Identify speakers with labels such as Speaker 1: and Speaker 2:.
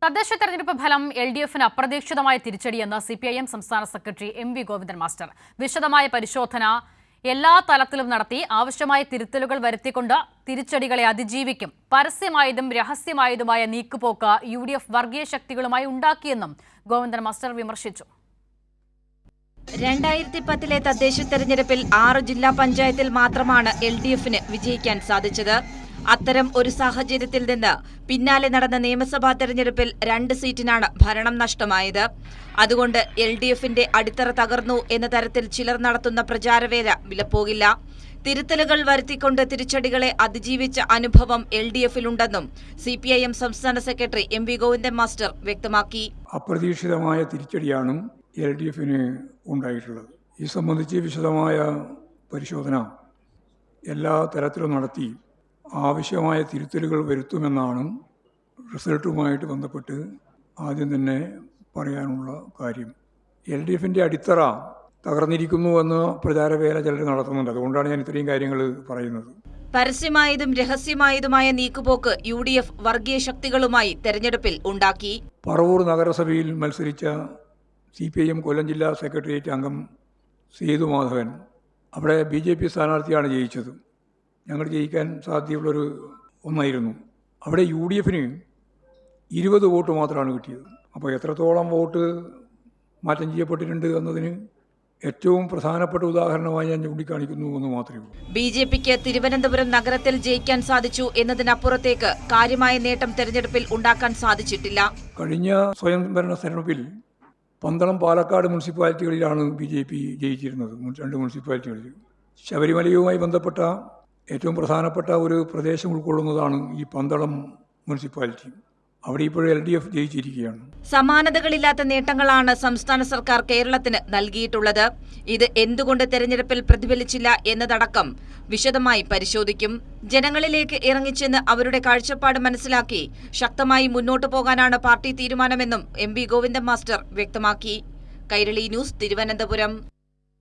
Speaker 1: തദ്ദേശ തെരഞ്ഞെടുപ്പ് ഫലം LDFന് അപ്രതീക്ഷിതമായ തിരിച്ചടിയെന്ന് CPIM സംസ്ഥാന സെക്രട്ടറി MV ഗോവിന്ദൻ മാസ്റ്റർ. വിശദമായ പരിശോധന എല്ലാ തലത്തിലും നടത്തി ആവശ്യമായ തിരുത്തലുകൾ വരുത്തിക്കൊണ്ട് തിരിച്ചടികളെ അതിജീവിക്കും. പരസ്യമായതും രഹസ്യമായതുമായ നീക്കുപോക്ക് UDF വർഗീയ ശക്തികളുമായി ഉണ്ടാക്കിയെന്നും ഗോവിന്ദൻ മാസ്റ്റർ വിമർശിച്ചു.
Speaker 2: 2010 തദ്ദേശ തെരഞ്ഞെടുപ്പിൽ 6 ജില്ലാ പഞ്ചായത്തിൽ മാത്രമാണ് LDFന് വിജയിക്കാൻ സാധിച്ചത്. അത്തരം ഒരു സാഹചര്യത്തിൽ നിന്ന് പിന്നാലെ നടന്ന നിയമസഭാ തെരഞ്ഞെടുപ്പിൽ 2 സീറ്റിനാണ് ഭരണം നഷ്ടമായത്. അതുകൊണ്ട് LDFന്റെ അടിത്തറ തകർന്നു എന്ന തരത്തിൽ ചിലർ നടത്തുന്ന പ്രചാരവേല വിലപ്പോകില്ല. തിരുത്തലുകൾ വരുത്തിക്കൊണ്ട് തിരിച്ചടികളെ അതിജീവിച്ച അനുഭവം LDFിലുണ്ടെന്നും CPIM സംസ്ഥാന സെക്രട്ടറി MV ഗോവിന്ദൻ മാസ്റ്റർ വ്യക്തമാക്കി.
Speaker 3: അപ്രതീക്ഷിതമായ തിരിച്ചടിയാണ് LDFന് ഉണ്ടായിട്ടുള്ളത്. ഈ സംബന്ധിച്ച് വിശദമായ പരിശോധന എല്ലാ തലത്തിലും നടത്തി ആവശ്യമായ തിരുത്തലുകൾ വരുത്തുമെന്നാണ് റിസൾട്ടുമായിട്ട് ബന്ധപ്പെട്ട് ആദ്യം തന്നെ പറയാനുള്ള കാര്യം. LDFന്റെ അടിത്തറ തകർന്നിരിക്കുന്നുവെന്ന് പ്രചാരവേല ചിലർ നടത്തുന്നുണ്ട്. അതുകൊണ്ടാണ് ഞാൻ ഇത്രയും കാര്യങ്ങൾ പറയുന്നത്.
Speaker 2: പരസ്യമായതും രഹസ്യമായതുമായ നീക്കുപോക്ക് UDF വർഗീയ ശക്തികളുമായി തെരഞ്ഞെടുപ്പിൽ ഉണ്ടാക്കി.
Speaker 3: പറവൂർ നഗരസഭയിൽ മത്സരിച്ച CPIM കൊല്ലം ജില്ലാ സെക്രട്ടേറിയറ്റ് അംഗം സേതുമാധവൻ അവിടെ BJP സ്ഥാനാർത്ഥിയാണ് ജയിച്ചത്. ഞങ്ങൾ ജയിക്കാൻ സാധ്യതയുള്ളൊരു ഒന്നായിരുന്നു. അവിടെ UDFന് 20 വോട്ട് മാത്രമാണ് കിട്ടിയത്. അപ്പോൾ എത്രത്തോളം വോട്ട് മാറ്റം ചെയ്യപ്പെട്ടിട്ടുണ്ട് എന്നതിന് ഏറ്റവും പ്രധാനപ്പെട്ട ഉദാഹരണമായി ഞാൻ ചൂണ്ടിക്കാണിക്കുന്നു എന്ന് മാത്രമേ ഉള്ളൂ.
Speaker 2: BJPക്ക് തിരുവനന്തപുരം നഗരത്തിൽ ജയിക്കാൻ സാധിച്ചു എന്നതിനപ്പുറത്തേക്ക് കാര്യമായ നേട്ടം തെരഞ്ഞെടുപ്പിൽ ഉണ്ടാക്കാൻ സാധിച്ചിട്ടില്ല.
Speaker 3: കഴിഞ്ഞ സ്വയംഭരണ തെരഞ്ഞെടുപ്പിൽ പന്തളം, പാലക്കാട് മുനിസിപ്പാലിറ്റികളിലാണ് BJP ജയിച്ചിരുന്നത്. 2 മുനിസിപ്പാലിറ്റികളിൽ. ശബരിമലയുമായി ബന്ധപ്പെട്ട ഏറ്റവും പ്രധാനപ്പെട്ട ഒരു പ്രദേശം ഉൾക്കൊള്ളുന്നതാണ് ഈ പന്തളം മുനിസിപ്പാലിറ്റി. അവിടെ ഇപ്പോഴും LDF ജയിച്ചിരിക്കുകയാണ്.
Speaker 2: സമാനതകളില്ലാത്ത നേട്ടങ്ങളാണ് സംസ്ഥാന സർക്കാർ കേരളത്തിന് നൽകിയിട്ടുള്ളത്. ഇത് എന്തുകൊണ്ട് തെരഞ്ഞെടുപ്പിൽ പ്രതിഫലിച്ചില്ല എന്നതടക്കം വിശദമായി പരിശോധിക്കും. ജനങ്ങളിലേക്ക് ഇറങ്ങിച്ചെന്ന് അവരുടെ കാഴ്ചപ്പാട് മനസ്സിലാക്കി ശക്തമായി മുന്നോട്ടു പോകാനാണ് പാർട്ടി തീരുമാനമെന്നും MV ഗോവിന്ദൻ മാസ്റ്റർ വ്യക്തമാക്കി. കൈരളി ന്യൂസ്, തിരുവനന്തപുരം.